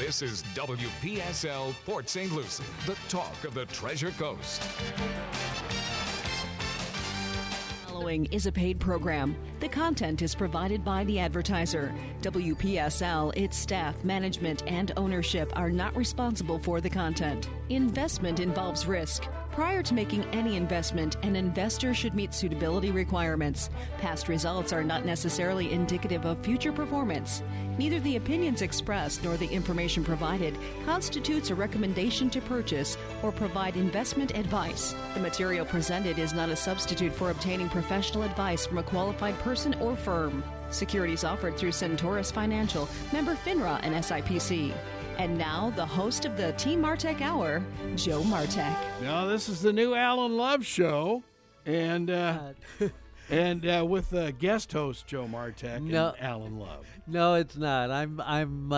This is WPSL Port St. Lucie, the talk of the Treasure Coast. Following is a paid program. The content is provided by the advertiser. WPSL, its staff, management, and ownership are not responsible for the content. Investment involves risk. Prior to making any investment, an investor should meet suitability requirements. Past results are not necessarily indicative of future performance. Neither the opinions expressed nor the information provided constitutes a recommendation to purchase or provide investment advice. The material presented is not a substitute for obtaining professional advice from a qualified person or firm. Securities offered through Centaurus Financial, member FINRA and SIPC. And now, the host of the Team Martek Hour, Joe Martek. Now, this is the new Alan Love show, and with guest host Joe Martek and Alan Love. No, it's not. I'm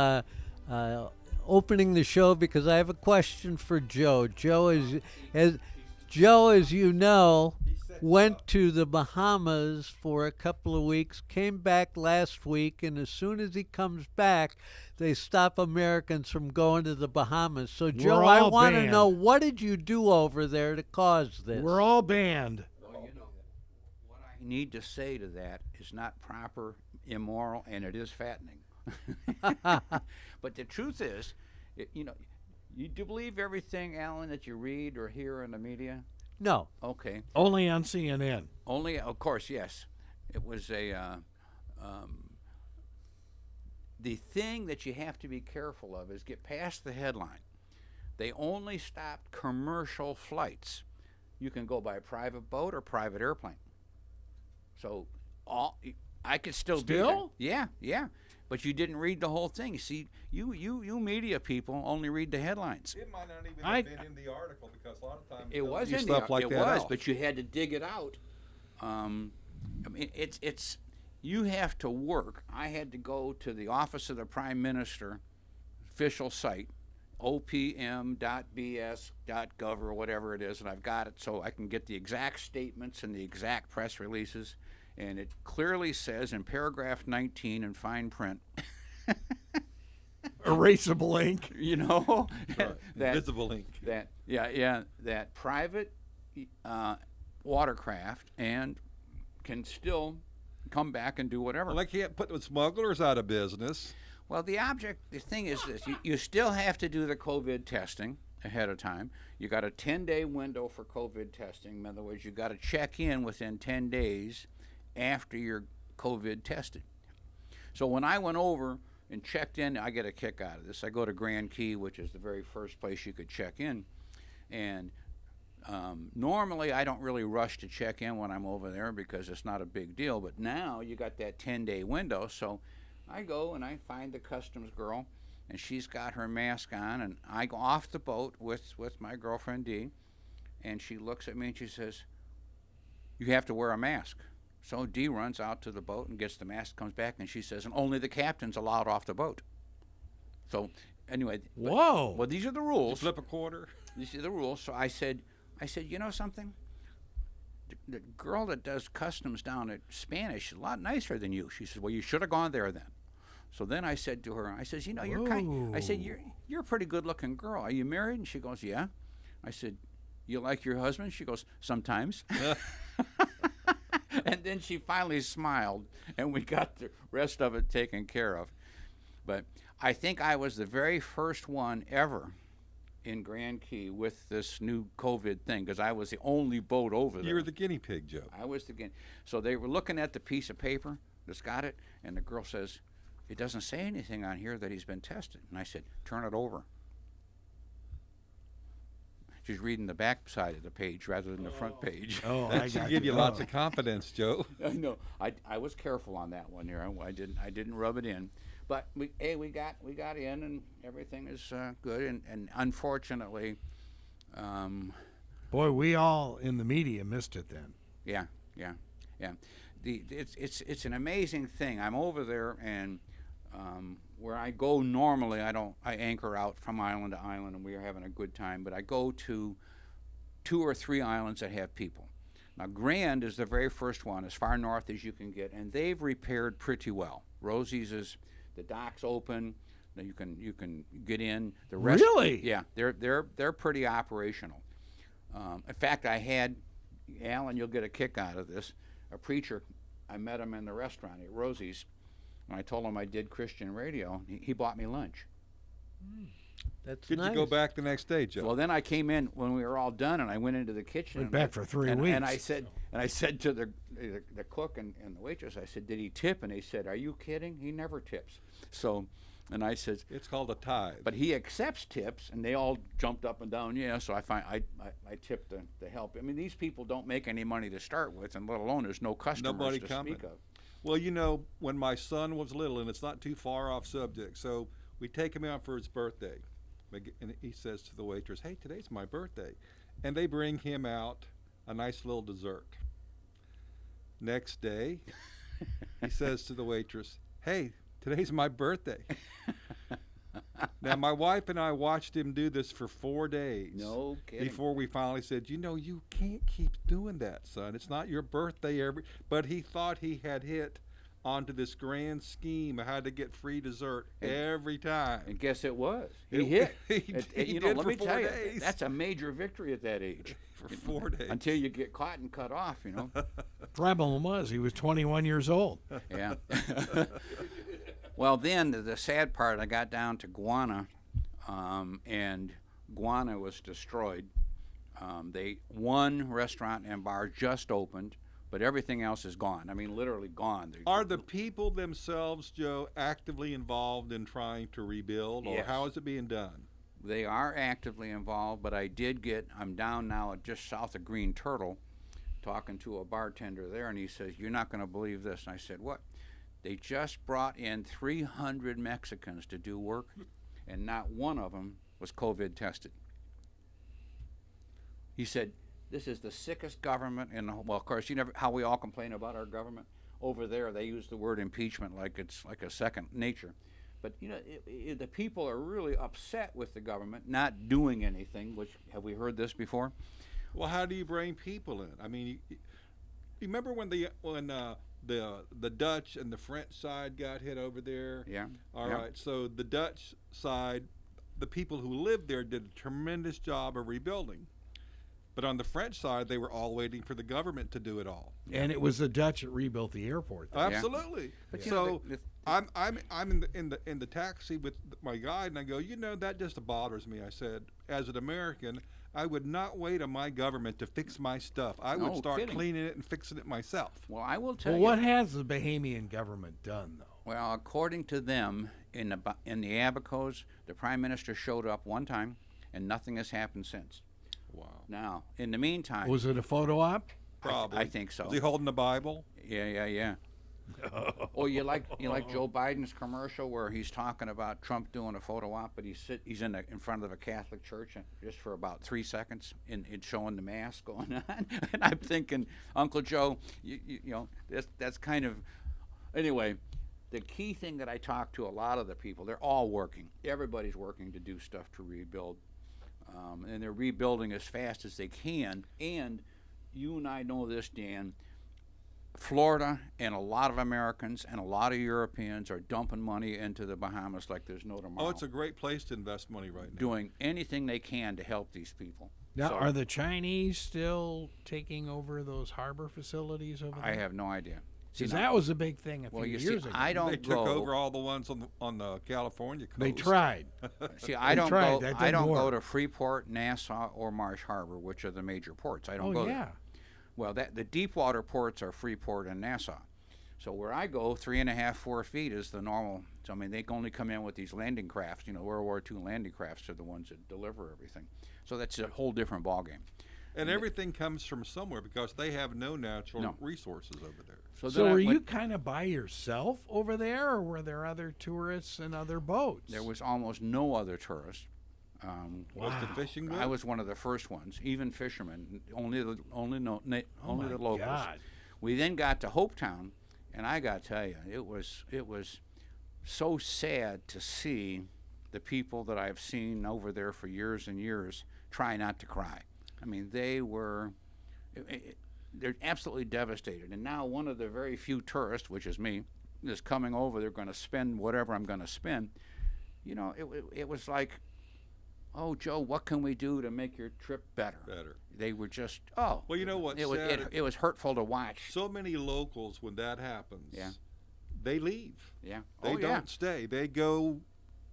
opening the show because I have a question for Joe. Joe, as you know, went to the Bahamas for a couple of weeks, came back last week, and as soon as he comes back, they stop Americans from going to the Bahamas. So, Joe, I want to know, what did you do over there to cause this? We're all banned. Well, what I need to say to that is not proper, immoral, and it is fattening. But the truth is, you do believe everything, Alan, that you read or hear in the media? No. Okay. Only on CNN. Only, of course, yes. It was the thing that you have to be careful of is get past the headline. They only stopped commercial flights. You can go by private boat or private airplane. So I could still do that. Yeah. But you didn't read the whole thing. See, you media people only read the headlines. It might not even have been in the article because a lot of times it was in stuff like it that was, out. but you had to dig it out. I mean, it's you have to work. I had to go to the Office of the Prime Minister official site, opm.bs.gov or whatever it is, and I've got it so I can get the exact statements and the exact press releases. And it clearly says in paragraph 19 in fine print, erasable ink, that invisible ink. That private watercraft and can still come back and do whatever. Well, they can't put the smugglers out of business. Well, the thing is this: you still have to do the COVID testing ahead of time. You got a 10-day window for COVID testing. In other words, you got to check in within 10 days. After you're COVID tested. So when I went over and checked in, I get a kick out of this. I go to Grand Key, which is the very first place you could check in. And normally I don't really rush to check in when I'm over there because it's not a big deal. But now you got that 10-day window. So I go and I find the customs girl, and she's got her mask on. And I go off the boat with my girlfriend, Dee. And she looks at me and she says, "You have to wear a mask." So Dee runs out to the boat and gets the mask, comes back, and she says, "And only the captain's allowed off the boat." So anyway. Whoa. Well, these are the rules. You flip a quarter. These are the rules. So I said, you know something? The girl that does customs down at Spanish is a lot nicer than you. She said, "Well, you should have gone there then." So then I said to her, I said, you're a pretty good-looking girl. Are you married? And she goes, "Yeah." I said, "You like your husband?" She goes, "Sometimes." And then she finally smiled, and we got the rest of it taken care of. But I think I was the very first one ever in Grand Key with this new COVID thing because I was the only boat over there. You were the guinea pig, Joe. I was the guinea. So they were looking at the piece of paper that's got it, and the girl says, "It doesn't say anything on here that he's been tested." And I said, "Turn it over." She's reading the back side of the page rather than the front page. Oh, That should give you lots of confidence, Joe. I know. I was careful on that one here. I didn't rub it in, but we got in and everything is good. And unfortunately, boy, we all in the media missed it then. Yeah. It's an amazing thing. I'm over there and. Where I go normally, I anchor out from island to island, and we are having a good time. But I go to 2 or 3 islands that have people. Now, Grand is the very first one, as far north as you can get, and they've repaired pretty well. Rosie's is the dock's open, Now you can get in the rest. Really? Yeah, they're pretty operational. In fact, I had Alan. You'll get a kick out of this. A preacher, I met him in the restaurant at Rosie's, and I told him I did Christian radio. He bought me lunch. That's Did nice. you go back the next day, Joe? Well, then I came in when we were all done, and I went into the kitchen. Went and back for 3 and, weeks. And I said to the cook and the waitress, I said, "Did he tip?" And they said, "Are you kidding? He never tips." So, and I said, It's called a tithe. "But he accepts tips," and they all jumped up and down. Yeah, so I tipped the help. I mean, these people don't make any money to start with, and let alone there's no customers Nobody to coming. speak of. Well, you know, when my son was little, and it's not too far off subject, so we take him out for his birthday. And he says to the waitress, "Hey, today's my birthday." And they bring him out a nice little dessert. Next day, he says to the waitress, "Hey, today's my birthday." Now, my wife and I watched him do this for 4 days. No kidding. Before we finally said, "You know, you can't keep doing that, son. It's not your birthday But he thought he had hit onto this grand scheme of how to get free dessert every time. And guess it was. He It- hit. he You did know, let for me 4 tell you, days. that's a major victory at that age. For 4 days. Until you get caught and cut off, you know. Problem was, he was 21 years old. Yeah. Well, then the sad part, I got down to Guana, and Guana was destroyed. One restaurant and bar just opened, but everything else is gone. I mean, literally gone. Are the people themselves, Joe, actively involved in trying to rebuild, or Yes. how is it being done? They are actively involved, but I'm down now at just south of Green Turtle, talking to a bartender there, and he says, "You're not going to believe this." And I said, "What?" They just brought in 300 Mexicans to do work, and not one of them was COVID tested. He said, "This is the sickest government in the whole." Well, of course, how we all complain about our government. Over there, they use the word impeachment like it's like a second nature. But, you know, the people are really upset with the government not doing anything, which, have we heard this before? Well, how do you bring people in? I mean, you remember when the Dutch and the French side got hit over there? Yeah. All yeah. right. So the Dutch side, the people who lived there did a tremendous job of rebuilding. But on the French side, they were all waiting for the government to do it all. And it was the Dutch that rebuilt the airport. Absolutely. But you know, So I'm in the taxi with my guide, and I go, you know, that just bothers me. I said, as an American, I would not wait on my government to fix my stuff. I would No start kidding. cleaning it and fixing it myself. Well, I will tell Well, you. what has the Bahamian government done, though? Well, according to them, in the Abacos, the prime minister showed up one time, and nothing has happened since. Wow. Now, in the meantime, Was it a photo op? Probably. I think so. Was he holding the Bible? Yeah. Oh, you like Joe Biden's commercial where he's talking about Trump doing a photo op, but he's in front of a Catholic church just for about 3 seconds, and it's showing the mass going on. And I'm thinking, Uncle Joe, you know, that's kind of anyway. The key thing that I talk to a lot of the people, they're all working. Everybody's working to do stuff to rebuild, and they're rebuilding as fast as they can. And you and I know this, Dan. Florida and a lot of Americans and a lot of Europeans are dumping money into the Bahamas like there's no tomorrow. Oh, it's a great place to invest money right now. Doing anything they can to help these people. Now, So, are the Chinese still taking over those harbor facilities over there? I have no idea. Because now- that was a big thing a few well, you years see, ago. I don't They took go. over all the ones on the California coast. They tried. See, I They don't tried. go. That I didn't don't go work. to Freeport, Nassau, or Marsh Harbor, which are the major ports. I don't Oh, go yeah. there. Well, the deep water ports are Freeport and Nassau. So where I go, 3.5, 4 feet is the normal. So I mean, they can only come in with these landing crafts. You know, World War II landing crafts are the ones that deliver everything. So that's a whole different ballgame. And everything comes from somewhere because they have no natural No. resources over there. So then I were went- you kind of by yourself over there, or were there other tourists and other boats? There was almost no other tourists. Was the fishing good? I was one of the first ones. Even fishermen, only the locals. God. We then got to Hopetown, and I got to tell you, it was so sad to see the people that I've seen over there for years and years try not to cry. I mean, they're absolutely devastated. And now one of the very few tourists, which is me, is coming over. They're going to spend whatever I'm going to spend. it was like, oh, Joe, what can we do to make your trip better? Better. They were just, oh. Well, you know what's it was sad? it was hurtful to watch. So many locals, when that happens, Yeah. they leave. Yeah. They oh, don't yeah. stay. They go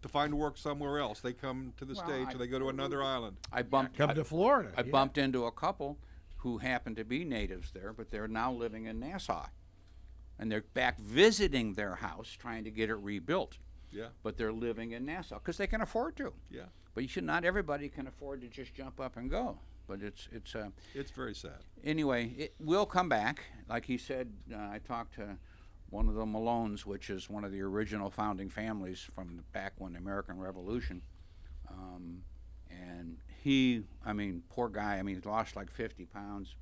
to find work somewhere else. They come to the Well, States or they go to another island. I bumped Come to Florida. I bumped into a couple who happened to be natives there, but they're now living in Nassau. And they're back visiting their house, trying to get it rebuilt. Yeah. But they're living in Nassau because they can afford to. Yeah. But not everybody can afford to just jump up and go. But it's very sad. anyway. It will come back. Like he said, I talked to one of the Malones, which is one of the original founding families from back when the American Revolution. And poor guy. He lost like 50 pounds.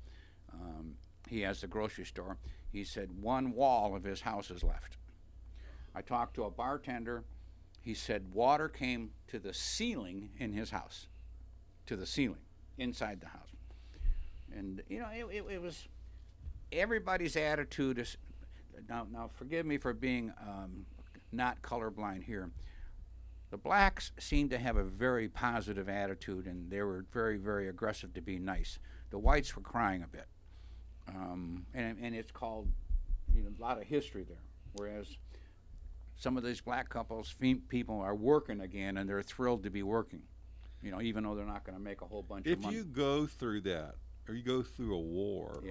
He has the grocery store. He said one wall of his house is left. I talked to a bartender. He said water came to the ceiling in his house, to the ceiling inside the house. And it was everybody's attitude is. Now forgive me for being not colorblind here. The blacks seemed to have a very positive attitude, and they were very, very aggressive to be nice. The whites were crying a bit, and it's called a lot of history there. Whereas some of these black couples, people are working again, and they're thrilled to be working, even though they're not going to make a whole bunch of money. If you go through that, or you go through a war,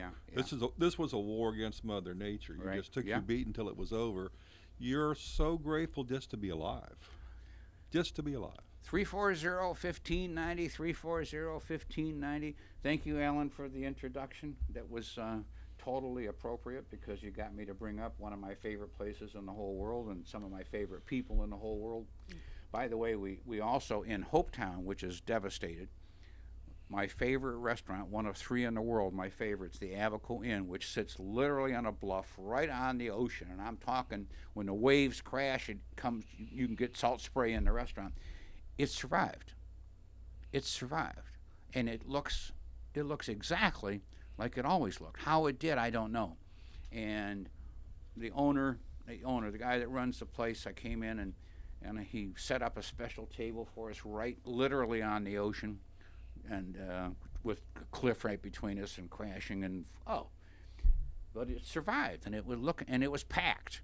this was a war against Mother Nature. You just took your beat until it was over. You're so grateful just to be alive. Just to be alive. 340-1590, 340-1590. Thank you, Alan, for the introduction. That was totally appropriate because you got me to bring up one of my favorite places in the whole world and some of my favorite people in the whole world. By the way, we also, in Hopetown, which is devastated, my favorite restaurant, one of 3 in the world, my favorite's the Abaco Inn, which sits literally on a bluff right on the ocean. And I'm talking when the waves crash, you can get salt spray in the restaurant. It survived. It survived. And it looks exactly like it always looked. How it did, I don't know. And the guy that runs the place, I came in and he set up a special table for us right literally on the ocean. And with a cliff right between us and crashing but it survived, and it was packed.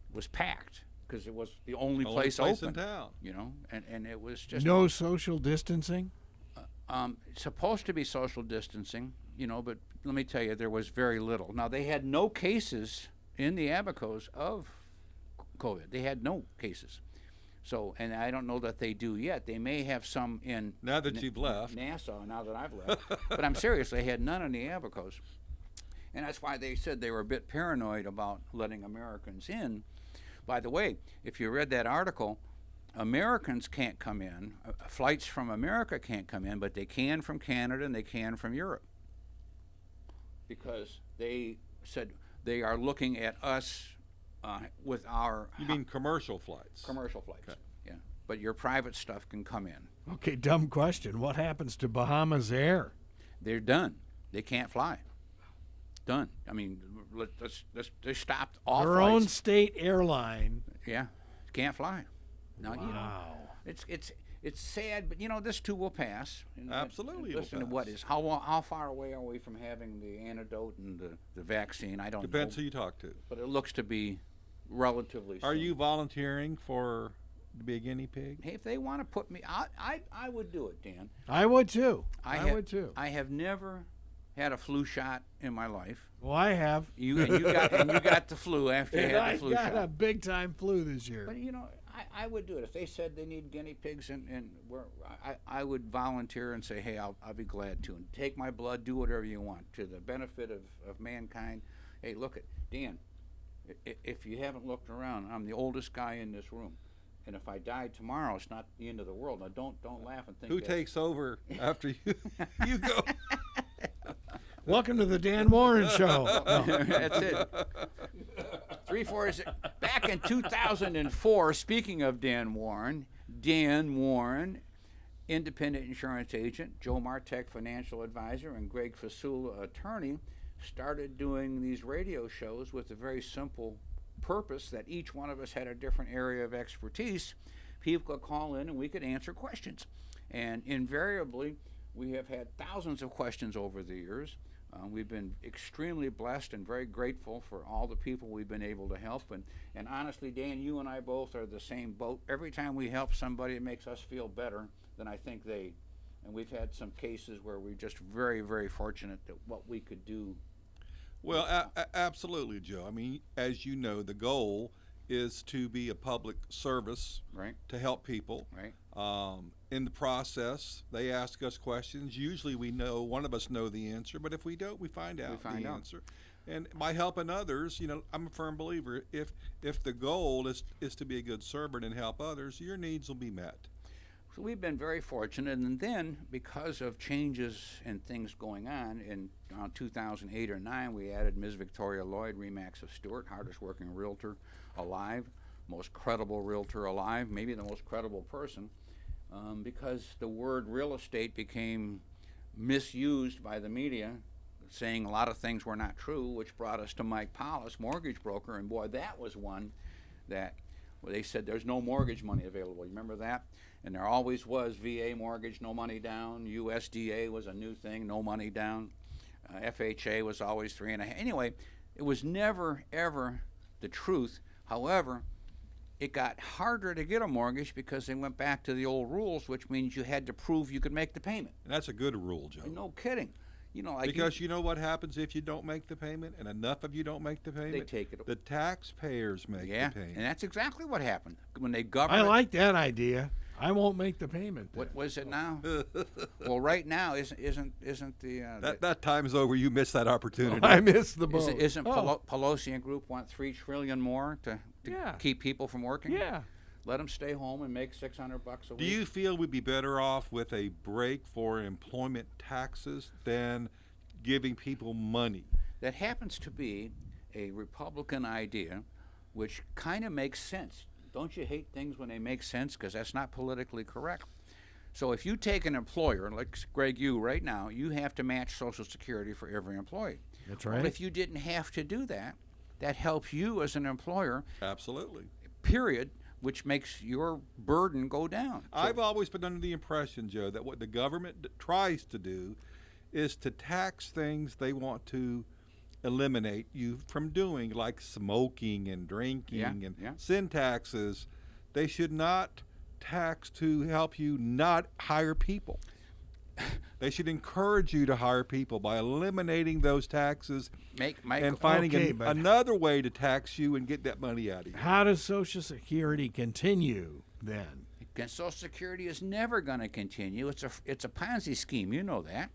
It was packed because it was the only place open in town. And it was just no social distancing. Supposed to be social distancing, but let me tell you, there was very little. Now they had no cases in the Abacos of COVID. They had no cases. So, and I don't know that they do yet. They may have some in now that you've left Nassau. Now that I've left, but I'm serious. They had none in the Abacos, and that's why they said they were a bit paranoid about letting Americans in. By the way, if you read that article, Americans can't come in. Flights from America can't come in, but they can from Canada and they can from Europe because they said they are looking at us. With our... You mean commercial flights? Commercial flights, okay. Yeah. But your private stuff can come in. Okay, dumb question. What happens to Bahamas Air? They're done. They can't fly. Done. They stopped all Their flights. own state airline. Yeah, can't fly. Now, wow. It's sad, but this too will pass. Absolutely, listen to what is how far away are we from having the antidote and the vaccine? I don't know. Depends who you talk to. But it looks to be relatively Are soon. you volunteering to be a guinea pig? Hey, if they want to put me, I would do it, Dan. I would too. I would too. I have never had a flu shot in my life. Well, I have. You got the flu after you had the flu shot. I got a big time flu this year. But I would do it if they said they need guinea pigs, and I would volunteer and say, hey, I'll be glad to, and take my blood, do whatever you want to the benefit of mankind. Hey, look at Dan. If you haven't looked around, I'm the oldest guy in this room, and if I died tomorrow, it's not the end of the world. Now don't laugh and think. Who takes over after you go? Welcome to the Dan Warren Show. That's it. 346. Back in 2004, speaking of Dan Warren, independent insurance agent, Joe Martek, financial advisor, and Greg Fasula, attorney, started doing these radio shows with a very simple purpose that each one of us had a different area of expertise. people could call in and we could answer questions. And invariably, we have had thousands of questions over the years. We've been extremely blessed and very grateful for all the people we've been able to help. And honestly, Dan, you and I both are the same boat. Every time we help somebody, it makes us feel better than I think they. And we've had some cases where we're just very, very fortunate that what we could do. Well, absolutely, Joe. I mean, as you know, the goal is to be a public service, right, to help people. Right. In the process, they ask us questions. Usually one of us know the answer, but if we don't, we find out the answer. And by helping others, I'm a firm believer, if the goal is to be a good servant and help others, your needs will be met. So we've been very fortunate, and then because of changes and things going on, in around 2008 or 9, we added Ms. Victoria Lloyd, Remax of Stewart, hardest working realtor alive, most credible realtor alive, maybe the most credible person, because the word real estate became misused by the media, saying a lot of things were not true, which brought us to Mike Paulus, mortgage broker, and boy, that was one that they said there's no mortgage money available. You remember that? And there always was VA mortgage, no money down. USDA was a new thing, no money down. FHA was always 3.5. Anyway, it was never, ever the truth. However, it got harder to get a mortgage because they went back to the old rules, which means you had to prove you could make the payment. And that's a good rule, Joe. No kidding. Because you know what happens if you don't make the payment, and enough of you don't make the payment? They take it. The taxpayers make the payment. And that's exactly what happened. When they governed I like that idea. I won't make the payment. What was it now? Well, right now isn't the that time's over. You missed that opportunity. I missed the boat. Isn't Pelosi and group want $3 trillion more to keep people from working? Yeah. Let them stay home and make $600 a week. Do you feel we'd be better off with a break for employment taxes than giving people money? That happens to be a Republican idea, which kind of makes sense. Don't you hate things when they make sense? Because that's not politically correct. So if you take an employer, like Greg, you right now, you have to match Social Security for every employee. That's right. Well, if you didn't have to do that, that helps you as an employer. Absolutely. Period. Which makes your burden go down. I've always been under the impression, Joe, that what the government tries to do is to tax things they want to eliminate you from doing, like smoking and drinking and sin taxes. They should not tax to help you not hire people. They should encourage you to hire people by eliminating those taxes and finding another way to tax you and get that money out of you. How does Social Security continue then? Social Security is never going to continue. It's a Ponzi scheme. You know that.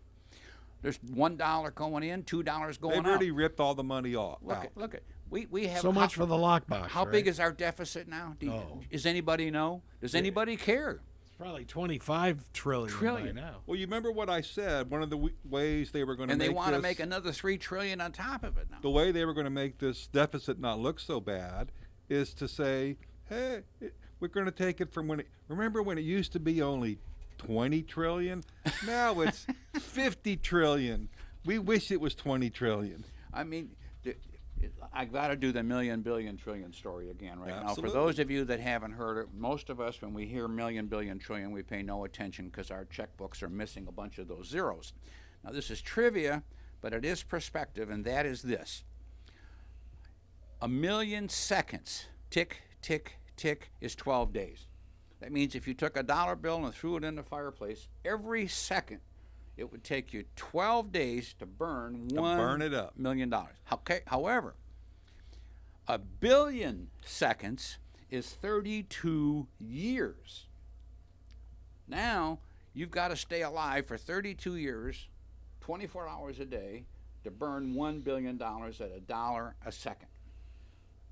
There's $1 going in, $2 going out. They've already ripped all the money off. Look at. We have so much for the lockbox. How big is our deficit now? Does anybody know? Does anybody care? Probably 25 trillion by now. Well, you remember what I said, one of the ways they were going to make this... And they want to make another $3 trillion on top of it now. The way they were going to make this deficit not look so bad is to say, hey, we're going to take it from remember when it used to be only 20 trillion? Now it's 50 trillion. We wish it was 20 trillion. I mean... I got to do the million, billion, trillion story again right Absolutely. now. For those of you that haven't heard it, most of us, when we hear million, billion, trillion, we pay no attention because our checkbooks are missing a bunch of those zeros. Now, this is trivia, but it is perspective, and that is this. 1 million seconds, tick, tick, tick, is 12 days. That means if you took a dollar bill and threw it in the fireplace, every second it would take you 12 days to burn $1 million. Okay. However, 1 billion seconds is 32 years. Now, you've got to stay alive for 32 years, 24 hours a day, to burn $1 billion at $1 a second.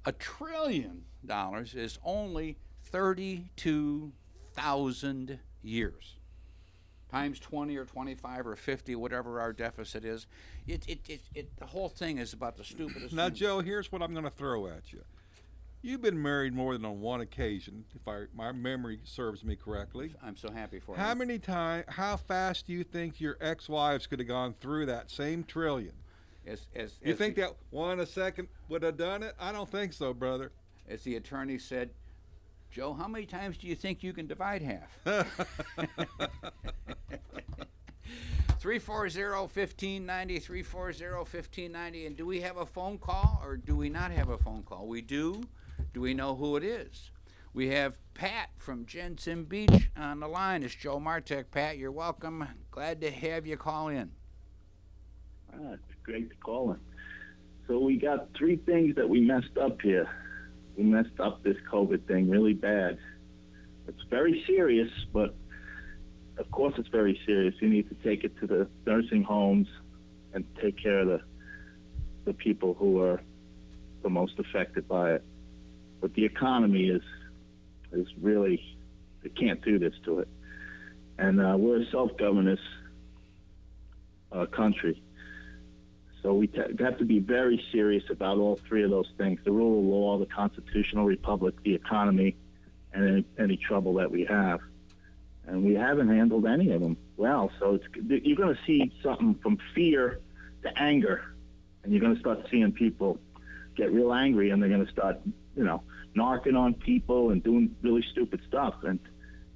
$1 trillion is only 32,000 years. Times 20 or 25 or 50, whatever our deficit is. The whole thing is about the stupidest Now, thing. Joe, here's what I'm going to throw at you. You've been married more than on one occasion, if my memory serves me correctly. I'm so happy for How you. many times? How fast do you think your ex-wives could have gone through that same trillion? You think that 1 second would have done it? I don't think so, brother. As the attorney said, Joe, how many times do you think you can divide half? 340-1590, 340-1590. And do we have a phone call or do we not have a phone call? We do. Do we know who it is? We have Pat from Jensen Beach on the line. It's Joe Martek. Pat, you're welcome. Glad to have you call in. It's great to call in. So we got three things that we messed up here. We messed up this COVID thing really bad. It's very serious, but of course it's very serious. You need to take it to the nursing homes and take care of the people who are the most affected by it. But the economy is really, they can't do this to it. And we're a self-governance country. So we have to be very serious about all three of those things: the rule of law, the constitutional republic, the economy, and any trouble that we have. And we haven't handled any of them well. So you're going to see something from fear to anger, and you're going to start seeing people get real angry, and they're going to start, narking on people and doing really stupid stuff. And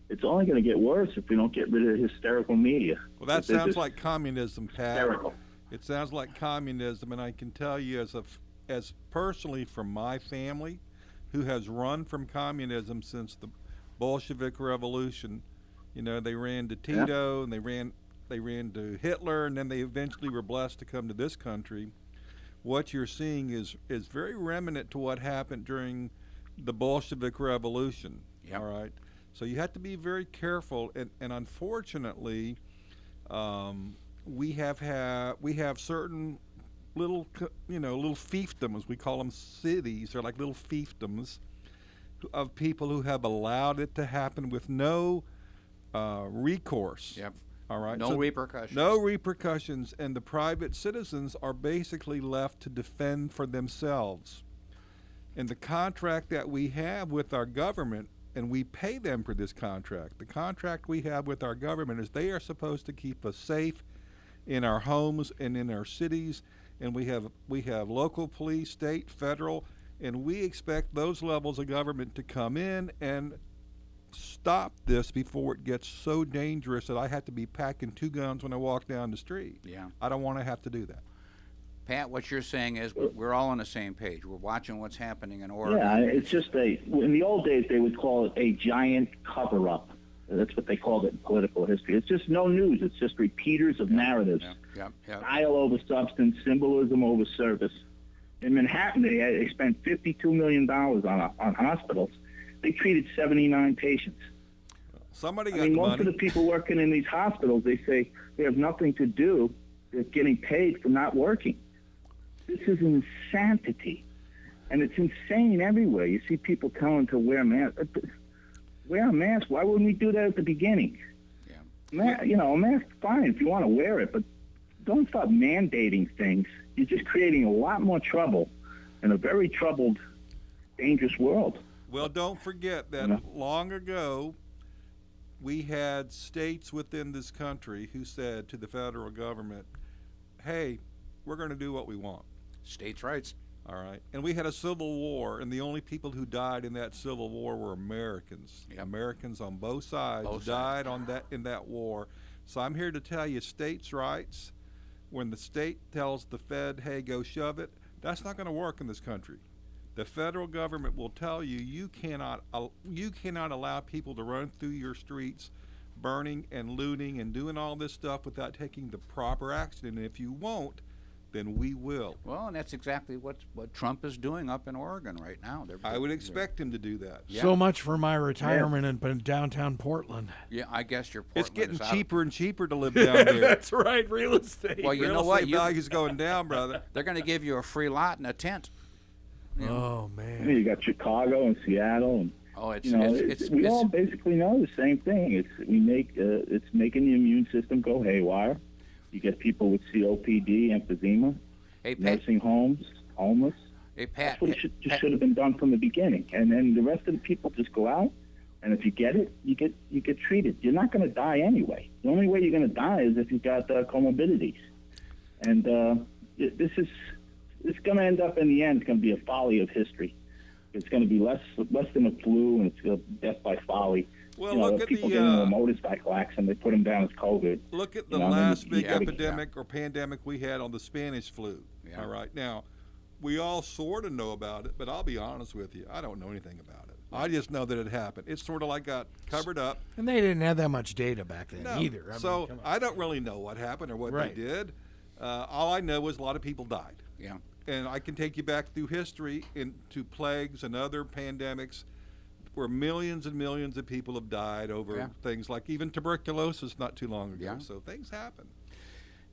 it's only going to get worse if we don't get rid of hysterical media. Well, that sounds like communism, Pat. Hysterical. It sounds like communism, and I can tell you as personally from my family, who has run from communism since the Bolshevik Revolution. They ran to Tito, and they ran to Hitler, and then they eventually were blessed to come to this country. What you're seeing is very remnant to what happened during the Bolshevik Revolution. Yep. All right, so you have to be very careful, and unfortunately, we have certain little fiefdoms. We call them cities. They're like little fiefdoms of people who have allowed it to happen with no recourse. Yep. All right. No repercussions. No repercussions, and the private citizens are basically left to defend for themselves. And the contract that we have with our government, and we pay them for this contract, the contract we have with our government is they are supposed to keep us safe in our homes and in our cities, and we have local police, state, federal, and we expect those levels of government to come in and stop this before it gets so dangerous that I have to be packing 2 guns when I walk down the street. Yeah. I don't want to have to do that. Pat, what you're saying is we're all on the same page. We're watching what's happening in Oregon. Yeah, it's just in the old days, they would call it a giant cover-up. That's what they called it in political history. It's just no news. It's just repeaters of narratives. Yep. Style over substance, symbolism over service. In Manhattan, they spent $52 million on hospitals. They treated 79 patients. Somebody got most money. of the people working in these hospitals, they say they have nothing to do. They're getting paid for not working. This is insanity. And it's insane everywhere. You see people telling to wear masks. Wear a mask. Why wouldn't we do that at the beginning? Yeah. A mask, fine if you want to wear it, but don't start mandating things. You're just creating a lot more trouble in a very troubled, dangerous world. Well, don't forget that long ago, we had states within this country who said to the federal government, hey, we're going to do what we want. States' rights. All right. And we had a civil war, and the only people who died in that civil war were Americans. Yep. Americans on both sides died in that war. So I'm here to tell you, states' rights, when the state tells the Fed, hey, go shove it, that's not going to work in this country. The federal government will tell you you cannot allow people to run through your streets burning and looting and doing all this stuff without taking the proper action. And if you won't, then we will. Well, and that's exactly what Trump is doing up in Oregon right now. I would expect him to do that. Yeah. So much for my retirement in downtown Portland. Yeah, I guess your Portland It's getting is out. cheaper and cheaper to live down there. That's right, real estate. Well, you know Real what? estate value's going down, brother. They're going to give you a free lot and a tent. Oh, man. You got Chicago and Seattle, and Oh, we all basically know the same thing. It's making the immune system go haywire. You get people with COPD, emphysema, Hey, Pat. nursing homes, homeless. Hey, Pat. That's what should have been done from the beginning. And then the rest of the people just go out, and if you get it, you get treated. You're not going to die anyway. The only way you're going to die is if you've got comorbidities. And it's going to end up in the end. It's going to be a folly of history. It's going to be less than a flu, and it's death by folly. Well, You know, look at people the get into a motorcycle accident, they put them down as COVID. look at the You know, last you big gotta- epidemic or pandemic we had on the Spanish flu. Yeah. All right, now we all sort of know about it, but I'll be honest with you, I don't know anything about it. I just know that it happened. It's sort of like got covered up. And they didn't have that much data back then No. either. I mean, So come on. I don't really know what happened or what Right. they did. All I know is a lot of people died. Yeah. And I can take you back through history into plagues and other pandemics where millions and millions of people have died over Yeah. things like even tuberculosis not too long ago. Yeah. So things happen.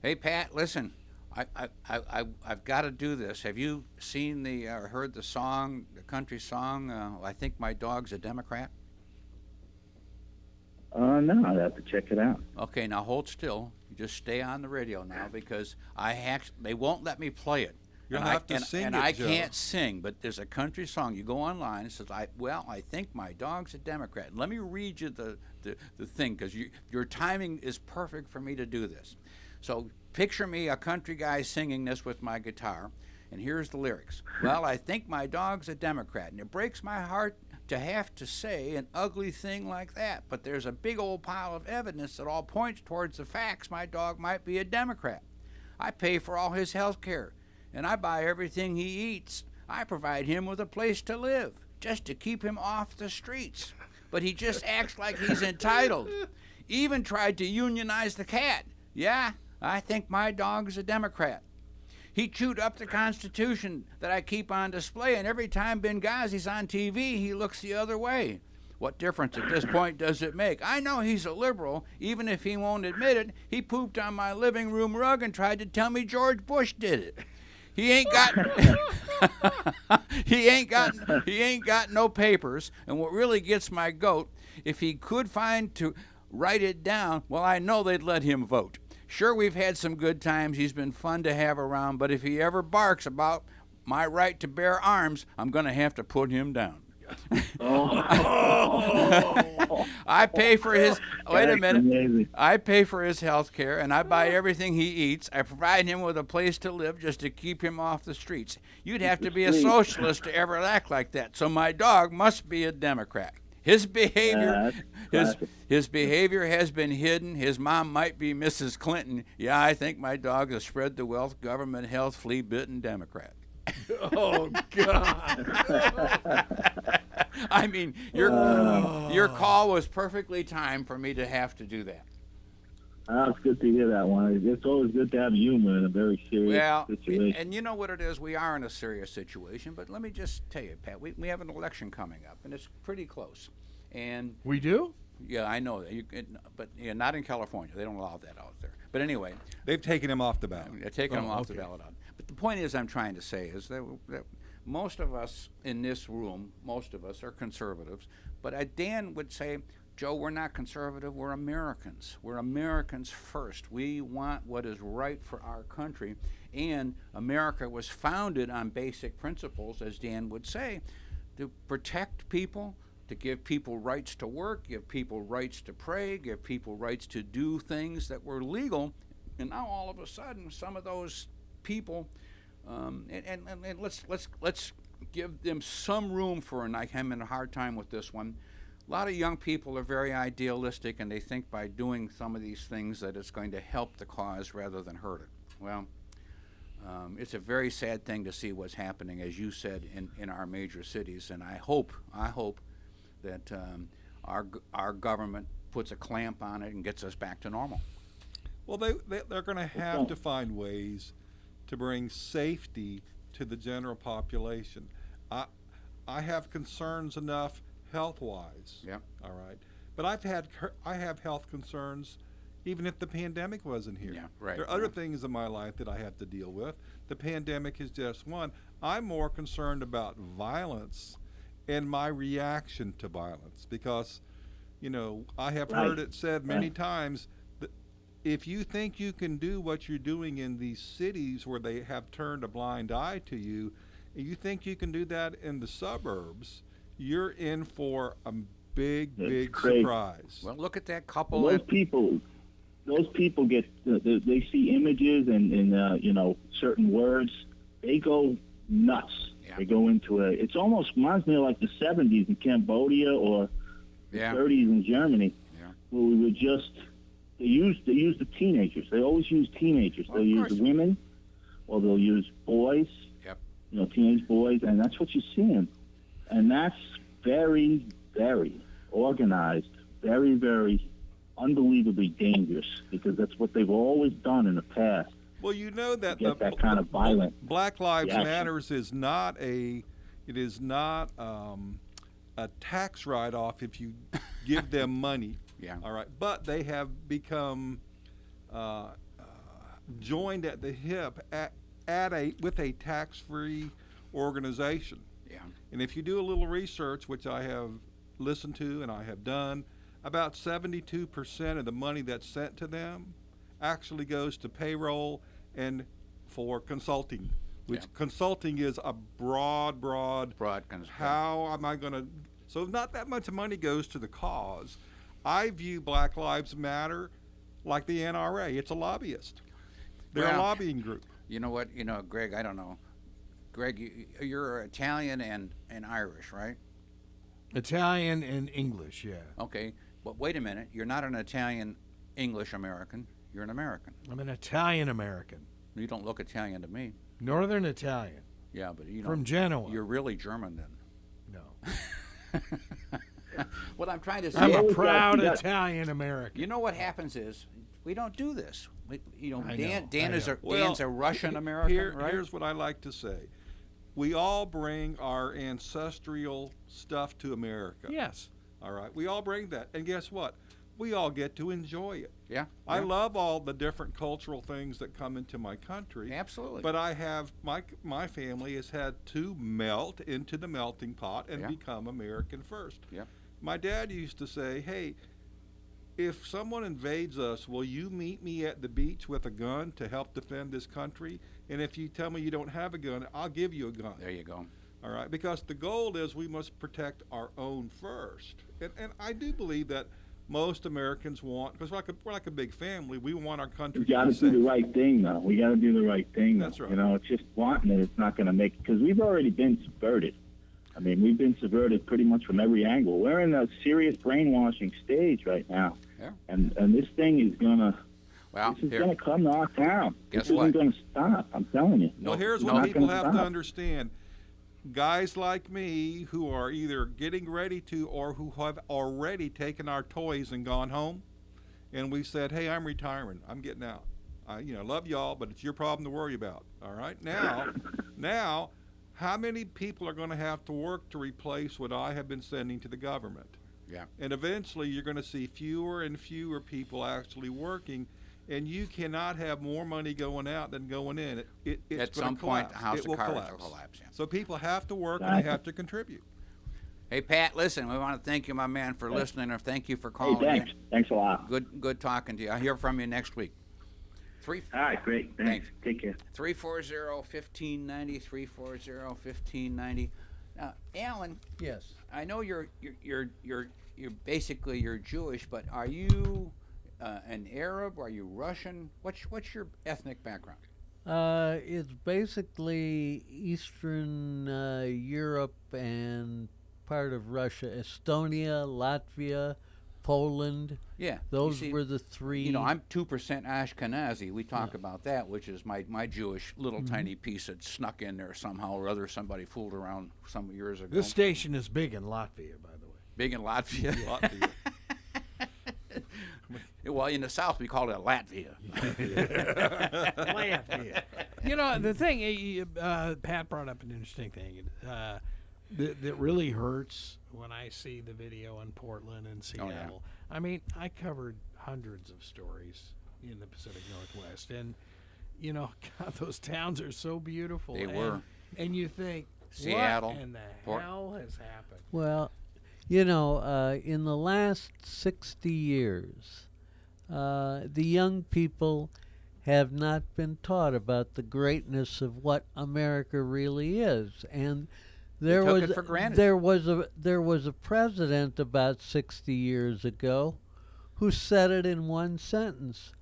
Hey, Pat, listen. I've got to do this. Have you seen heard the song, the country song, I Think My Dog's a Democrat? No, I'd have to check it out. Okay, now hold still. You just stay on the radio now because they won't let me play it. You'll And have to sing and it, I Joe. can't sing, but there's a country song. You go online, it says, I think my dog's a Democrat. Let me read you the thing, because your timing is perfect for me to do this. So picture me, a country guy, singing this with my guitar, and here's the lyrics. Well, I think my dog's a Democrat, and it breaks my heart to have to say an ugly thing like that, but there's a big old pile of evidence that all points towards the facts my dog might be a Democrat. I pay for all his health care, and I buy everything he eats. I provide him with a place to live, just to keep him off the streets. But he just acts like he's entitled. Even tried to unionize the cat. Yeah, I think my dog's a Democrat. He chewed up the Constitution that I keep on display, and every time Benghazi's on TV, he looks the other way. What difference at this point does it make? I know he's a liberal, even if he won't admit it. He pooped on my living room rug and tried to tell me George Bush did it. He ain't got he ain't got no papers, and what really gets my goat, if he could find to write it down, well, I know they'd let him vote. Sure, we've had some good times. He's been fun to have around, but if he ever barks about my right to bear arms, I'm going to have to put him down. I pay for his wait a minute. Amazing. I pay for his health care, and I buy everything he eats. I provide him with a place to live just to keep him off the streets. You'd have to be a socialist to ever act like that. So my dog must be a Democrat. His behavior his behavior has been hidden. His mom might be Mrs. Clinton. Yeah, I think my dog is spread the wealth, government health, flea-bitten Democrat. Oh, God. I mean, your call was perfectly timed for me to have to do that. It's good to hear that one. It's always good to have humor in a very serious situation. And you know what it is? We are in a serious situation, but let me just tell you, Pat, we have an election coming up, and it's pretty close. And We do? yeah, I know that, but yeah, not in California. They don't allow that out there. But anyway, They've taken him off the ballot. they're taking them off the okay. ballot. But the point is, I'm trying to say is that most of us in this room, most of us are conservatives. But Dan would say, Joe, we're not conservative. We're Americans. We're Americans first. We want what is right for our country. And America was founded on basic principles, as Dan would say, to protect people, to give people rights to work, give people rights to pray, give people rights to do things that were legal. And now all of a sudden, some of those people, and let's give them some room for, and I'm having a hard time with this one. A lot of young people are very idealistic, and they think by doing some of these things that it's going to help the cause rather than hurt it. Well, it's a very sad thing to see what's happening, as you said, in our major cities, and I hope that our government puts a clamp on it and gets us back to normal. Well, they're going to have to find ways to bring safety to the general population. I have concerns enough health-wise. Yeah. All right. But I have health concerns even if the pandemic wasn't here. Yeah, right. There are other things in my life that I have to deal with. The pandemic is just one. I'm more concerned about violence and my reaction to violence because, I have heard it said many times that if you think you can do what you're doing in these cities where they have turned a blind eye to you, and you think you can do that in the suburbs, you're in for a big crazy. surprise. Well, look at that couple. Those people get they see images and certain words, they go nuts. Yeah. They go into it's almost reminds me of like the 70s in Cambodia or the 30s in Germany, where we were just, they use the teenagers. They always use teenagers. They'll use women, or they'll use boys, teenage boys, and that's what you're seeing. And that's very, very organized, very, very unbelievably dangerous, because that's what they've always done in the past. Well, you know that that kind of violent Black Lives reaction. Matters is not a tax write-off if you give them money. Yeah. All right, but they have become joined at the hip with a tax-free organization. Yeah. And if you do a little research, which I have listened to and I have done, about 72% of the money that's sent to them actually goes to payroll and for consulting, which consulting is a broad how am I going to, so not that much money goes to the cause. I view Black Lives Matter like the NRA. It's a lobbyist. They're a lobbying group. You know what? Greg, I don't know. Greg, you're Italian and Irish, right? Italian and English, yeah. Okay, but wait a minute. You're not an Italian English American. You're an American. I'm an Italian American. You don't look Italian to me. Northern Italian. Yeah, but from Genoa. You're really German then. No. What I'm trying to say. I'm a proud Italian American. You know what happens is we don't do this. Dan Dan's a Russian American, right? Here's what I like to say. We all bring our ancestral stuff to America. Yes. All right. We all bring that. And guess what? We all get to enjoy it. Yeah. I love all the different cultural things that come into my country. Absolutely. But I have, my family has had to melt into the melting pot and become American first. Yeah. My dad used to say, hey, if someone invades us, will you meet me at the beach with a gun to help defend this country? And if you tell me you don't have a gun, I'll give you a gun. There you go. All right, because the goal is we must protect our own first. And I do believe that most Americans want, because we're like a big family, we want our country to be safe. We got to do the right thing, though. We got to do the right thing. That's right. It's just wanting it. It's not going to make it, because we've already been subverted. I mean, we've been subverted pretty much from every angle. We're in a serious brainwashing stage right now. Yeah. And this thing is gonna come to our town. Guess this what? isn't gonna stop. I'm telling you. Well, here's what people have to understand. Guys like me who are either getting ready to or who have already taken our toys and gone home, and we said, hey, I'm retiring. I'm getting out. I love y'all, but it's your problem to worry about. All right? Now, how many people are going to have to work to replace what I have been sending to the government? Yeah. And eventually you're going to see fewer and fewer people actually working, and you cannot have more money going out than going in. It's At going some to point, collapse. the house It of will cards collapse. will collapse. Yeah. So people have to work and they have to contribute. Hey, Pat, listen, we want to thank you, my man, for listening, and thank you for calling. Hey, thanks. in. Thanks a lot. Good talking to you. I'll hear from you next week. All right, great. Thanks. Take care. 340-1590, 340-1590. Now, Alan. Yes. I know you're basically you're Jewish, but are you an Arab? Are you Russian? What's your ethnic background? It's basically Eastern Europe and part of Russia, Estonia, Latvia, Poland. Yeah, those were the three. I'm 2% Ashkenazi. We talk about that, which is my Jewish little tiny piece that snuck in there somehow or other. Somebody fooled around some years ago. This station is big in Latvia, by the way. Big in Latvia. Latvia. Well, in the South, we call it Latvia. Latvia. The thing, Pat brought up an interesting thing that really hurts when I see the video in Portland and Seattle. Oh, yeah. I mean, I covered hundreds of stories in the Pacific Northwest, and God, those towns are so beautiful. They were. And you think, Seattle, what in the hell has happened? Well, in the last 60 years, the young people have not been taught about the greatness of what America really is, and there took was it for granted. there was a president about 60 years ago who said it in one sentence: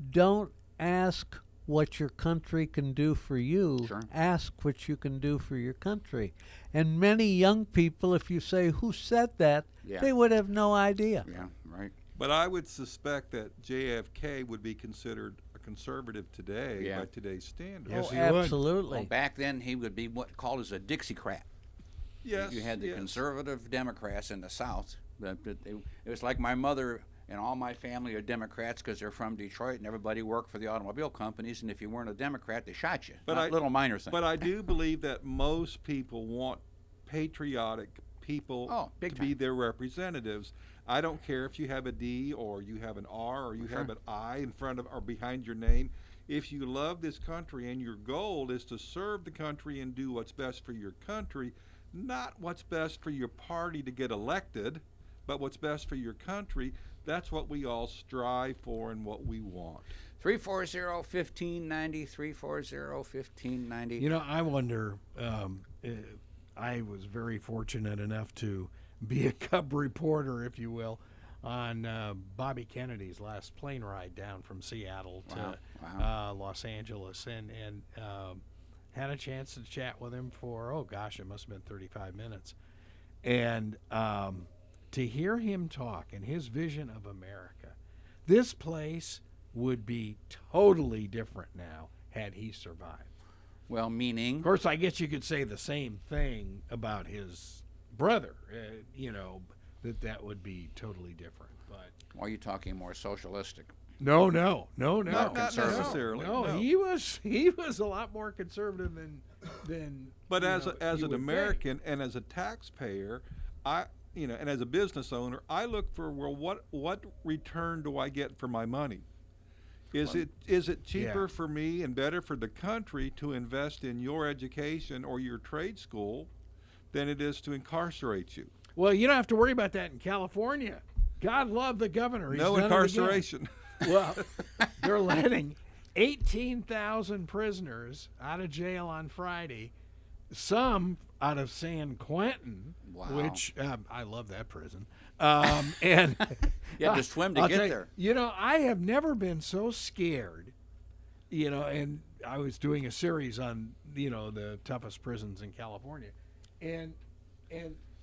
"Don't ask what your country can do for you. Sure. Ask what you can do for your country. And many young people, if you say, who said that, Yeah. they would have no idea. Yeah, right. But I would suspect that JFK would be considered a conservative today Yeah. by today's standards. Yes, Oh, he would. absolutely. Well, back then he would be what called as a Dixiecrat. Yes, You had the yes. conservative Democrats in the South. It was like my mother and all my family are Democrats because they're from Detroit, and everybody worked for the automobile companies. And if you weren't a Democrat, they shot you. But Little minor thing. But I do believe that most people want patriotic people big to be time. their representatives. I don't care if you have a D or you have an R or you Sure. have an I in front of or behind your name. If you love this country and your goal is to serve the country and do what's best for your country, not what's best for your party to get elected, but what's best for your country, that's what we all strive for and what we want. 340-1590, 340-1590. You know, I wonder. I was very fortunate enough to be a Cub reporter, if you will, on Bobby Kennedy's last plane ride down from Seattle to Wow. Los Angeles, and had a chance to chat with him for it must have been 35 minutes, and to hear him talk and his vision of America, this place would be totally different now had he survived. Well, meaning? Of course, I guess you could say the same thing about his brother. That would be totally different. But Or are you talking more socialistic? no. Not conservative. necessarily. No, no. he was a lot more conservative than. But you as know, as you an would American and as a taxpayer, and as a business owner, I look for what return do I get for my money? Is it cheaper Yeah. for me and better for the country to invest in your education or your trade school than it is to incarcerate you? think. Well, you don't have to worry about that in California. God love the governor. He's No done it again. incarceration. Well, they're letting 18,000 prisoners out of jail on Friday, some out of San Quentin, Wow. which I love that prison. And You had to swim to I'll get tell you, there. You know, I have never been so scared. And I was doing a series on the toughest prisons in California, and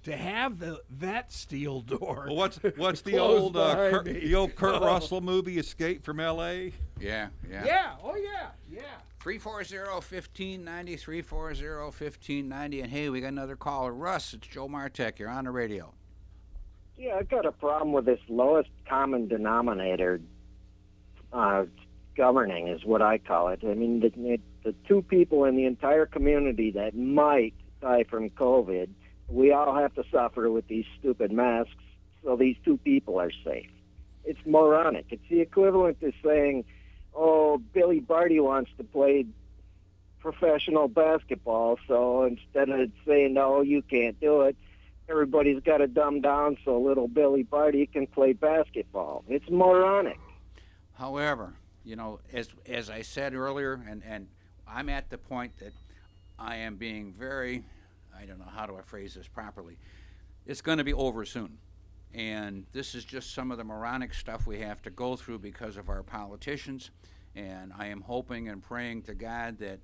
to have that steel door. Well, what's the closed old behind me. the old Kurt Russell movie, Escape from L.A.? Yeah. Yeah. Oh yeah. 340-1590, 340-1590. And hey, we got another caller. Russ, it's Joe Martek. You're on the radio. Yeah, I've got a problem with this lowest common denominator governing, is what I call it. I mean, the two people in the entire community that might die from COVID, we all have to suffer with these stupid masks, so these two people are safe. It's moronic. It's the equivalent to saying, oh, Billy Barty wants to play professional basketball, so instead of saying, no, you can't do it, everybody's got to dumb down so little Billy Barty can play basketball. It's moronic. However, as I said earlier, and I'm at the point that I am being very, I don't know how do I phrase this properly. It's going to be over soon. And this is just some of the moronic stuff we have to go through because of our politicians. And I am hoping and praying to God that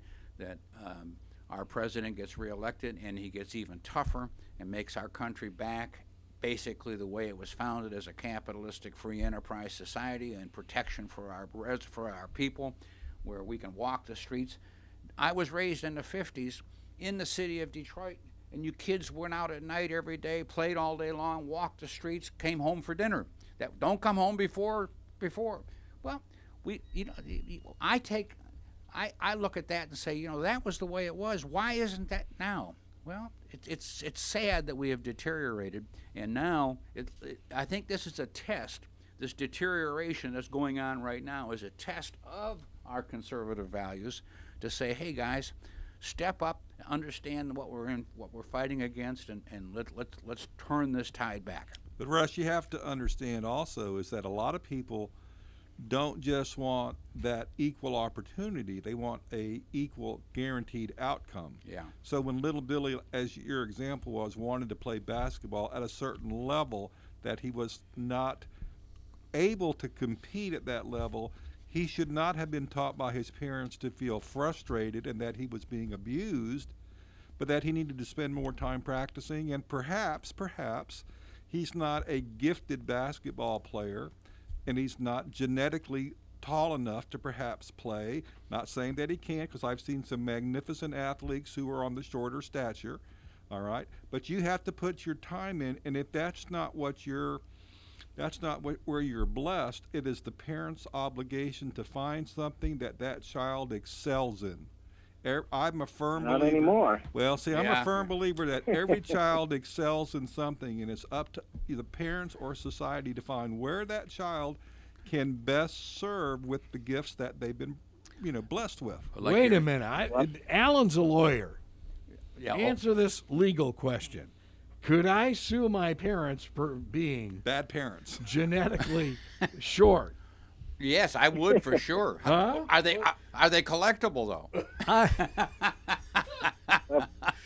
our president gets reelected and he gets even tougher and makes our country back basically the way it was founded, as a capitalistic free enterprise society and protection for our people, where we can walk the streets. I was raised in the 50s in the city of Detroit, and you kids went out at night every day, played all day long, walked the streets, came home for dinner. That don't come home before. Well, I look at that and say, that was the way it was. Why isn't that now? Well, it's sad that we have deteriorated, and now I think this is a test. This deterioration that's going on right now is a test of our conservative values to say, hey guys, step up, understand what we're fighting against, and let's turn this tide back. But Russ, you have to understand also is that a lot of people don't just want that equal opportunity, they want a equal guaranteed outcome. Yeah. So when little Billy, as your example was, wanted to play basketball at a certain level that he was not able to compete at that level, he should not have been taught by his parents to feel frustrated and that he was being abused, but that he needed to spend more time practicing. And perhaps he's not a gifted basketball player, and he's not genetically tall enough to perhaps play. Not saying that he can't, because I've seen some magnificent athletes who are on the shorter stature, all right? But you have to put your time in, and if that's not what you're where you're blessed, it is the parent's obligation to find something that child excels in. I'm a firm Not believer. anymore. Well, see, I'm Yeah. a firm believer that every child excels in something, and it's up to either parents or society to find where that child can best serve with the gifts that they've been, blessed with. Like Wait your- a minute. Alan's a lawyer. Yeah, Answer this legal question. Could I sue my parents for being Bad parents. genetically short? yes, I would for sure. Huh? Are they collectible though?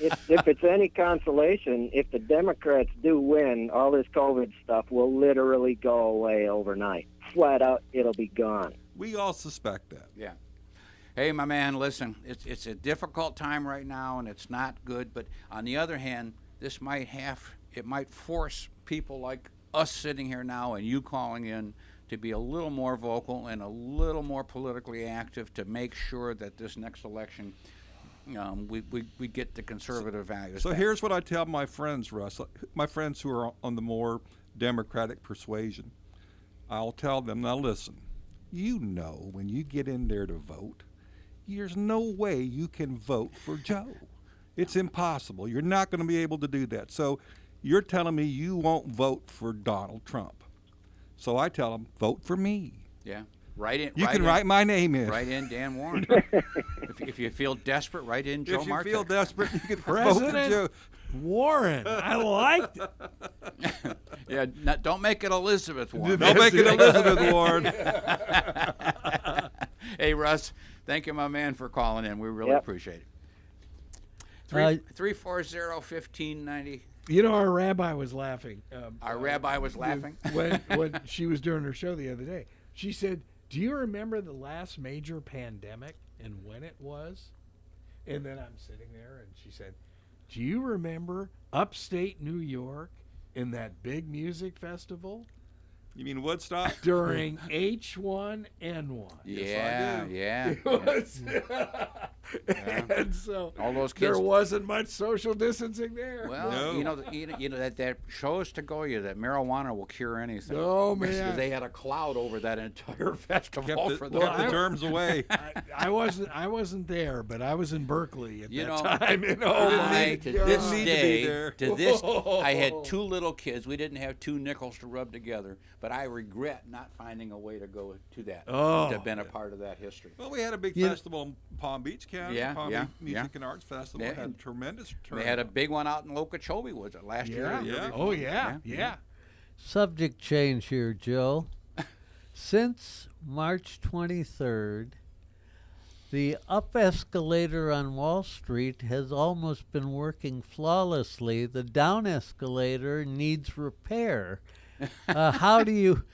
If it's any consolation, if the Democrats do win, all this COVID stuff will literally go away overnight. Flat out, it'll be gone. We all suspect that. Yeah. Hey, my man, listen, it's a difficult time right now, and it's not good. But on the other hand, this might force people like us sitting here now and you calling in to be a little more vocal and a little more politically active to make sure that this next election we get the conservative values. So back. here's what I tell my friends, Russ, my friends who are on the more Democratic persuasion. I'll tell them, now listen, when you get in there to vote, there's no way you can vote for Joe. It's impossible. You're not going to be able to do that. So you're telling me you won't vote for Donald Trump. So I tell them, vote for me. Yeah. Write in. You can write my name in. Write in Dan Warren. if you feel desperate, write in Joe If you Martek. feel desperate, you can vote for President Joe. Warren. I liked it. Yeah, don't make it Elizabeth Warren. Don't make it Elizabeth Warren. Hey, Russ, thank you, my man, for calling in. We really Yep. appreciate it. Uh, 340-1590. You know, our rabbi was laughing. Our rabbi was laughing. when she was doing her show the other day. She said, "Do you remember the last major pandemic and when it was?" And then I'm sitting there, and she said, "Do you remember upstate New York in that big music festival You mean Woodstock? during H1N1?" Yeah, yeah. It was. And so All those there kids. wasn't much social distancing there. Well, No. you know that shows to go you that marijuana will cure anything. Oh, Because man. they had a cloud over that entire festival Kept for the, the kept the germs away. I wasn't there, but I was in Berkeley at You that know, time. You know, I, to this need to be day, there. to this, I had two little kids. We didn't have two nickels to rub together, but I regret not finding a way to go to that, to have been a part of that history. Well, we had a big You- festival in Palm Beach County, Yeah, Palm yeah, Beach Music yeah. and Arts Festival. Yeah. Had tremendous They had a turnout. big one out in Okeechobee, was it last year? yeah. or the year Yeah. before? Oh yeah. Subject change here, Joe. Since March 23rd, the up escalator on Wall Street has almost been working flawlessly. The down escalator needs repair. How do you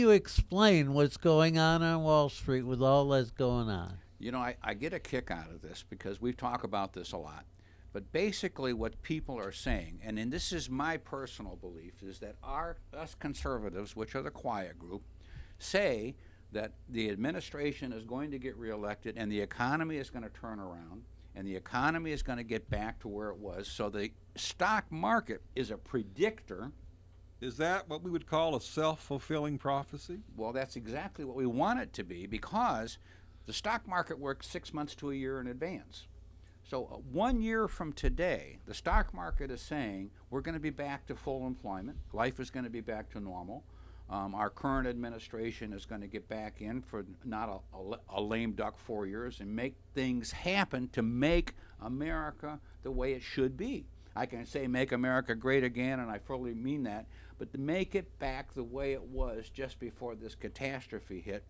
explain what's going on Wall Street with all that's going on? You know, I get a kick out of this because we've talked about this a lot. But basically what people are saying, and this is my personal belief, is that us conservatives, which are the quiet group, say that the administration is going to get reelected and the economy is going to turn around and the economy is going to get back to where it was. So the stock market is a predictor. Is that what we would call a self-fulfilling prophecy? Well, that's exactly what we want it to be because the stock market works 6 months to a year in advance. So 1 year from today, the stock market is saying we're going to be back to full employment. Life is going to be back to normal. Our current administration is going to get back in for not a lame duck 4 years and make things happen to make America the way it should be. I can say make America great again, and I fully mean that, but to make it back the way it was just before this catastrophe hit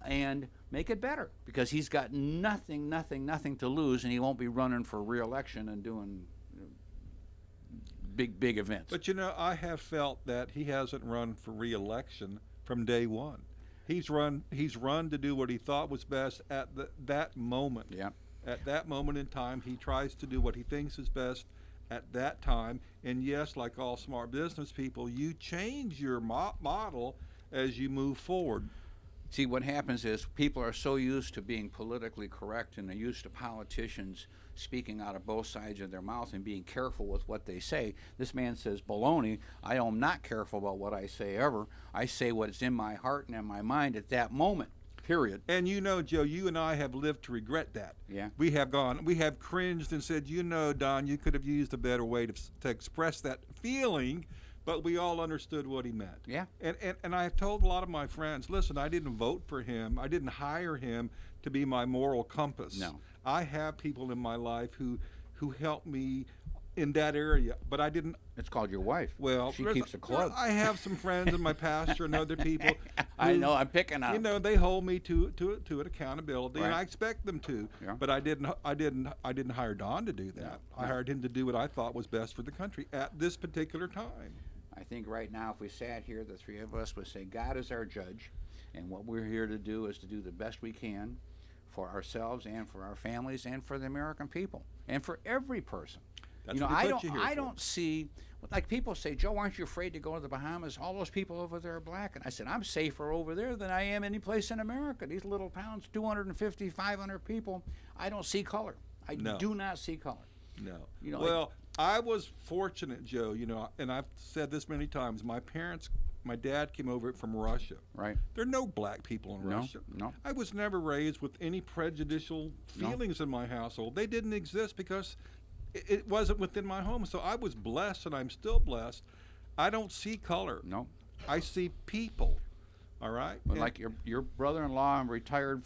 and make it better because he's got nothing to lose and he won't be running for re-election and doing big events. But I have felt that he hasn't run for re-election from day one. He's run to do what he thought was best at that moment. Yeah. At that moment in time, he tries to do what he thinks is best at that time. And yes, like all smart business people, you change your model as you move forward. See, what happens is people are so used to being politically correct, and they're used to politicians speaking out of both sides of their mouth and being careful with what they say. This man says baloney. I am not careful about what I say ever. I say what's in my heart and in my mind at that moment, period. And you know, Joe, you and I have lived to regret that. Yeah. We have cringed and said, you know, Don, you could have used a better way to express that feeling, but we all understood what he meant. Yeah. And I have told a lot of my friends, listen, I didn't vote for him. I didn't hire him to be my moral compass. No. I have people in my life who help me in that area, but I didn't. It's called your wife. Well, she keeps a club. I have some friends in my pastor and other people. I know. I'm picking on. You know, they hold me to an accountability, Right. and I expect them to. Yeah. But I didn't hire Don to do that. No. I hired him to do what I thought was best for the country at this particular time. I think right now, if we sat here, the three of us would say, God is our judge, and what we're here to do is to do the best we can for ourselves and for our families and for the American people and for every person. That's you know, what we put you here I for. don't see, like people say, Joe, aren't you afraid to go to the Bahamas? All those people over there are black. And I said, I'm safer over there than I am any place in America. These little towns, 250, 500 people, I don't see color. I No. do not see color. No. You know, Well, I was fortunate, Joe, you know, and I've said this many times. My dad came over from Russia. Right. There are no black people in No, Russia. no. I was never raised with any prejudicial feelings in my household. They didn't exist because it wasn't within my home. So I was blessed, and I'm still blessed. I don't see color. No. I see people. All right. But And- like your brother-in-law, retired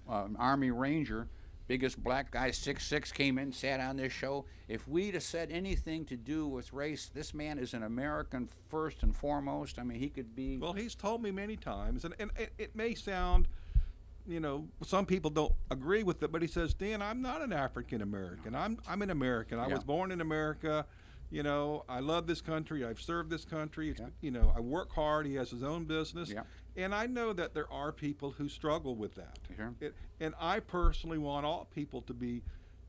Army Ranger, biggest black guy, 6'6", came in, sat on this show. If we'd have said anything to do with race, this man is an American first and foremost. I mean, he could be. Well, he's told me many times, and it may sound, you know, some people don't agree with it, but he says, Dan, I'm not an African American. I'm an American. I Yeah. was born in America. You know, I love this country. I've served this country. It's, Yeah. you know, I work hard. He has his own business. Yeah. And I know that there are people who struggle with that. Sure. And I personally want all people to be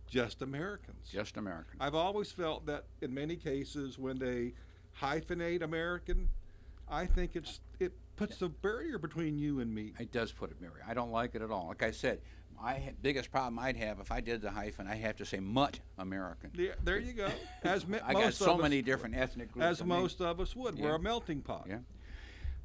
just Americans. Just American. I've always felt that in many cases when they hyphenate American, I think it puts a barrier between you and me. It does put a barrier. I don't like it at all. Like I said, biggest problem I'd have if I did the hyphen, I'd have to say mutt American. Yeah, there you go. As I got so many different ethnic groups. As most of us would. Yeah. We're a melting pot. Yeah.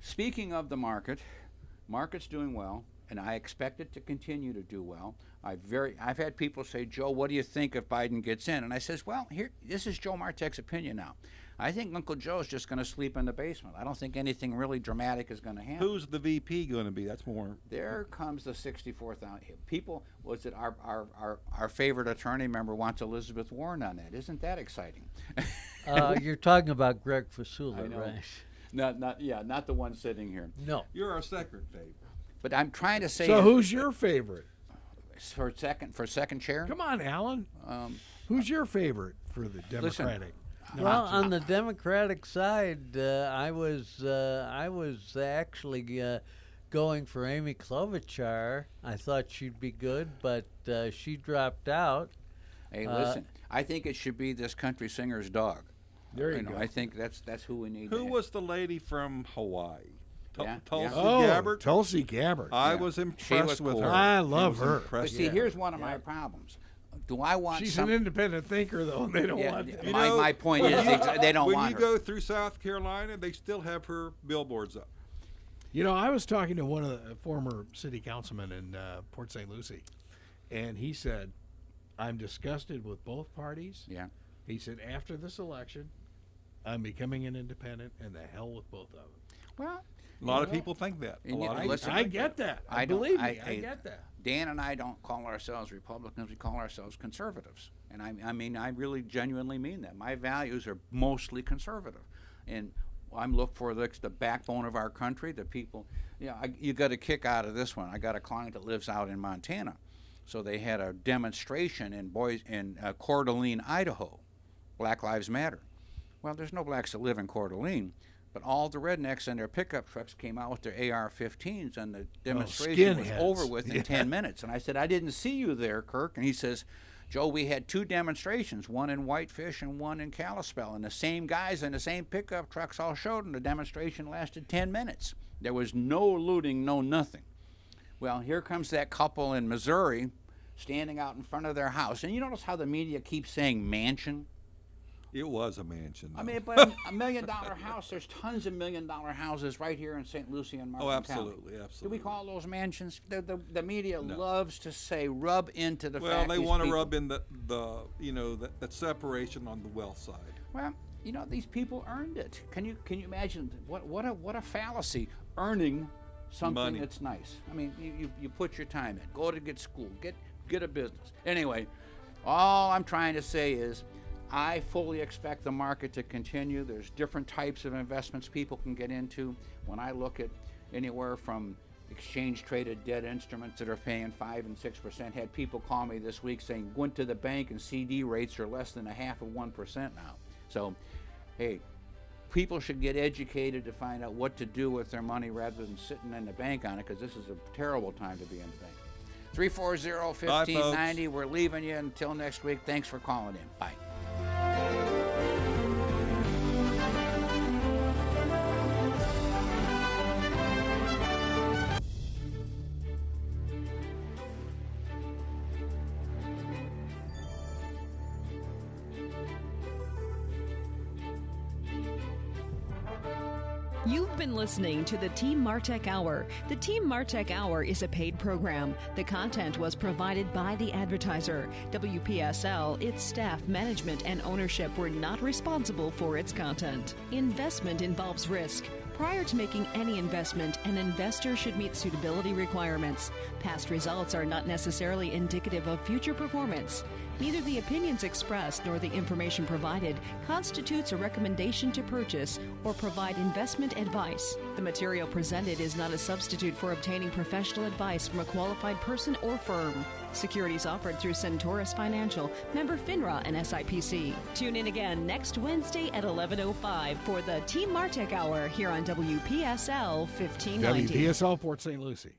Speaking of the market's doing well, and I expect it to continue to do well. I've had people say, Joe, what do you think if Biden gets in? And I says, well, this is Joe Martek's opinion now. I think Uncle Joe's just going to sleep in the basement. I don't think anything really dramatic is going to happen. Who's the VP going to be? That's more. There comes the 64,000 people. Was it our favorite attorney member wants Elizabeth Warren on that? Isn't that exciting? You're talking about Greg Fasula, I know. right? Not the one sitting here. No. You're our second favorite. But I'm trying to say. So who's your favorite? for second chair? Come on, Alan. Who's your favorite for the Democratic? Well, on the Democratic side, I was actually going for Amy Klobuchar. I thought she'd be good, but she dropped out. Hey, listen. I think it should be this country singer's dog. There you go. I think that's who we need. Who was the lady from Hawaii? Yeah, Tulsi Oh, Gabbard? Tulsi Gabbard. I Yeah. was She impressed was with cool. her. I love I was her. But impressed see, with here's her. one of my problems. Do I want She's some? an independent thinker, though, and they don't Yeah, want yeah. that. You My- know, my point when is you- they don't when want you her. go through South Carolina, they still have her billboards up. You know, I was talking to one of the former city councilmen in Port St. Lucie, and he said, I'm disgusted with both parties. Yeah. He said, after this election, I'm becoming an independent, and the hell with both of them. Well, A lot of people think that. A And lot you- of listen, I get that. I don't- Believe me, I- I get that. Dan and I don't call ourselves Republicans. We call ourselves conservatives. And I mean, I really genuinely mean that. My values are mostly conservative. And I'm looking for the backbone of our country, the people. You got a kick out of this one. I got a client that lives out in Montana. So they had a demonstration in Coeur d'Alene, Idaho. Black Lives Matter. Well, there's no blacks that live in Coeur d'Alene, But all the rednecks and their pickup trucks came out with their AR-15s, and the demonstration was skinheads. over within 10 minutes. And I said, I didn't see you there, Kirk. And he says, Joe, we had 2 demonstrations, one in Whitefish and one in Kalispell, and the same guys in the same pickup trucks all showed, and the demonstration lasted 10 minutes. There was no looting, no nothing. Well, here comes that couple in Missouri standing out in front of their house. And you notice how the media keeps saying mansion? It was a mansion. I though. mean, but $1 million house, there's tons of $1 million houses right here in St. Lucie and Martin Oh, County. absolutely, Do absolutely. we call those mansions? The media No. loves to say rub into the Well, fact they these want to people- rub in the that separation on the wealth side. Well, these people earned it. Can you imagine what a fallacy, earning something Money. that's nice. I mean, you put your time in, go to get school, get a business. Anyway, all I'm trying to say is I fully expect the market to continue. There's different types of investments people can get into. When I look at anywhere from exchange traded debt instruments that are paying 5 and 6%, had people call me this week saying went to the bank and CD rates are less than 0.5% now. So, hey, people should get educated to find out what to do with their money rather than sitting in the bank on it, because this is a terrible time to be in the bank. 340-1590. We're leaving you until next week. Thanks for calling in. Bye. You've been listening to the Team Martek Hour. The Team Martek Hour is a paid program. The content was provided by the advertiser. WPSL, its staff, management, and ownership were not responsible for its content. Investment involves risk. Prior to making any investment, an investor should meet suitability requirements. Past results are not necessarily indicative of future performance. Neither the opinions expressed nor the information provided constitutes a recommendation to purchase or provide investment advice. The material presented is not a substitute for obtaining professional advice from a qualified person or firm. Securities offered through Centaurus Financial, member FINRA and SIPC. Tune in again next Wednesday at 11:05 for the Team Martek Hour here on WPSL 1590. WPSL Port St. Lucie.